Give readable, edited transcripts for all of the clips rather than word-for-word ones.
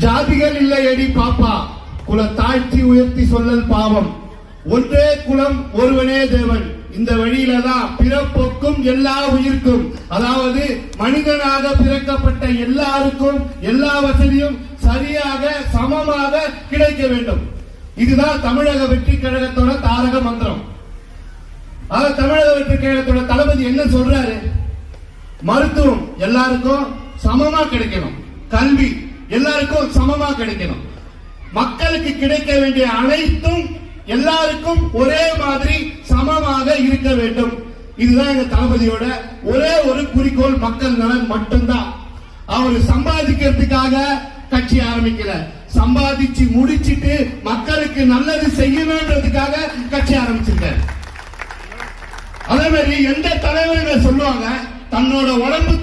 ஜாதிகள் இல்லையடி பாப்பா, குல தாழ்த்தி உயர்த்தி சொல்லல் பாவம், ஒன்றே குலம் ஒருவனே தேவன். இந்த வழியில தான் பிறப்புக்கும் எல்லா உயிர்க்கும், அதாவது மனிதனாக பிறக்கப்பட்ட எல்லாருக்கும் எல்லா வசதியும் சரியாக சமமாக கிடைக்க வேண்டும். இதுதான் தமிழக வெற்றி கழகத்தோட தாரக மந்திரம். தமிழக வெற்றி கழகத்தோட தளபதி என்ன சொல்றாரு? மருத்துவம் எல்லாருக்கும் சமமா கிடைக்கணும், கல்வி எல்லாருக்கும் சமமா கிடைக்கணும், மக்களுக்கு கிடைக்க வேண்டிய அனைத்தும் எல்லாருக்கும் ஒரே மாதிரி சமமாக இருக்க வேண்டும். இதுதான் எங்க தளபதியோட ஒரே ஒரு குறிக்கோள், மக்கள் நலன் மட்டும்தான். அவர் சம்பாதிக்கிறதுக்காக கட்சி ஆரம்பிக்கல, சம்பாதிச்சு முடிச்சிட்டு மக்களுக்கு நல்லது செய்யணும்ன்றதுக்காக கட்சி ஆரம்பிச்சிருக்காரு. அதே மாதிரி எந்த தலைவர்கள் சொல்லுவாங்க, தன்னோட உடம்பு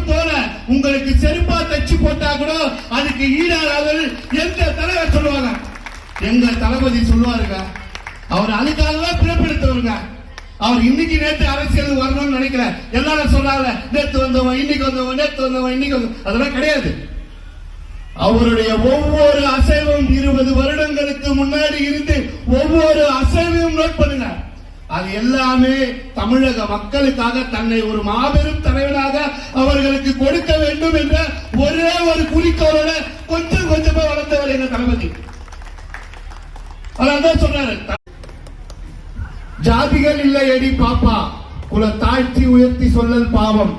தோல உங்களுக்கு செருப்பா தச்சு போட்டா கூட அதுக்கு ஈடாக எந்த தலைவர் சொல்லுவாங்க? எங்க தளபதி சொல்லுவாருங்க. அவர் அதுக்காக பிறப்பெடுத்தவருங்க. அவர் இன்னைக்கு நேற்று அரசியல் வரணும்னு நினைக்கிற எல்லாரும் சொல்றாங்க, நேற்று வந்தவன் இன்னைக்கு வந்தவன், நேற்று வந்தவன் இன்னைக்கு வந்தவன், அதெல்லாம் கிடையாது. அவருடைய ஒவ்வொரு அசைவும் 20 வருடங்களுக்கு முன்னாடி இருந்து ஒவ்வொரு அசைவையும் நோட் பண்ணுங்க. அது எல்லாமே தமிழக மக்களுக்காக தன்னை ஒரு மாபெரும் தலைவனாக அவர்களுக்கு கொடுக்க வேண்டும் என்ற ஒரே ஒரு குறிக்கோளோட கொஞ்சம் கொஞ்சமா வளர்ந்தவர் எங்க தளபதி. அதான் சொல்றாரு, ஜாதிகள் இல்லையடி பாப்பா, குல தாழ்த்தி உயர்த்தி சொல்லல் பாவம்,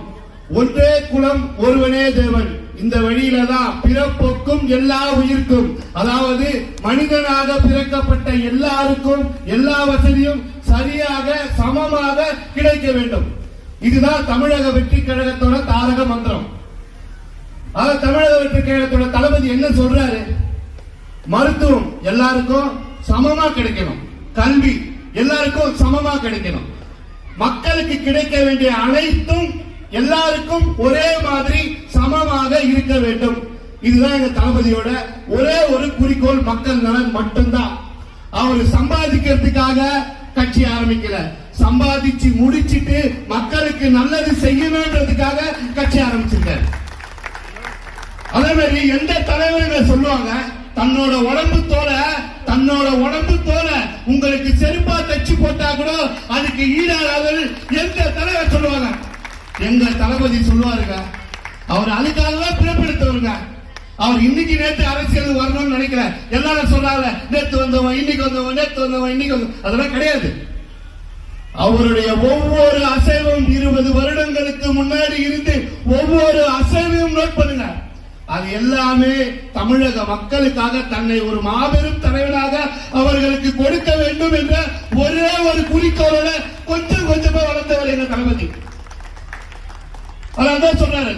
ஒன்றே குலம் ஒருவனே தேவன். இந்த வழியில தான் பிறப்புக்கும் எல்லா உயிர்க்கும், அதாவது மனிதனாக பிறக்கப்பட்ட எல்லாருக்கும் எல்லா வசதியும் சரியாக சமமாக கிடைக்க வேண்டும். இதுதான் தமிழக வெற்றி கழகத்தோட தாரக மந்திரம். தமிழக வெற்றி கழகத்தோட தளபதி என்ன சொல்றாரு? மருத்துவம் எல்லாருக்கும் சமமா கிடைக்கணும், கல்வி எல்லாருக்கும் சமமா கிடைக்கணும், மக்களுக்கு கிடைக்க வேண்டிய அனைத்தும் எல்லாருக்கும் ஒரே மாதிரி சமமாக இருக்க வேண்டும். இதுதான் எங்க தளபதியோட ஒரே ஒரு குறிக்கோள், மக்கள் நலன் மட்டும்தான். அவர் சம்பாதிக்கிறதுக்காக கட்சி ஆரம்பிக்கல, சம்பாதிச்சு முடிச்சிட்டு மக்களுக்கு நல்லது செய்யணும்ன்றதுக்காக கட்சி ஆரம்பிச்சிருக்காரு. அதே மாதிரி எந்த தலைவர்கள் சொல்லுவாங்க, தன்னோட உடம்பு தோல உங்களுக்கு செருப்பா தச்சு போட்டா கூட அதுக்கு ஈடாக எந்த தலைவர் சொல்லுவாங்க? எங்க தளபதி சொல்லுவாருங்க. அவர் அதுக்காக பிறப்பெடுத்தவருங்க. அவர் இன்னைக்கு நேற்று அரசியல் வரணும்னு நினைக்கிற எல்லாரும் சொல்றாங்க, நேற்று வந்தவன் இன்னைக்கு வந்தவன், நேற்று வந்தவன் இன்னைக்கு வந்தவன், அதெல்லாம் கிடையாது. அவருடைய ஒவ்வொரு அசைவும் 20 வருடங்களுக்கு முன்னாடி இருந்து ஒவ்வொரு அசைவையும் நோட் பண்ணுங்க. அது எல்லாமே தமிழக மக்களுக்காக தன்னை ஒரு மாபெரும் தலைவனாக அவர்களுக்கு கொடுக்க வேண்டும் என்ற ஒரே ஒரு குறிக்கோளோட கொஞ்சம் கொஞ்சமா வளர்ந்தவர் எங்க தளபதி. அதான் சொல்றாரு.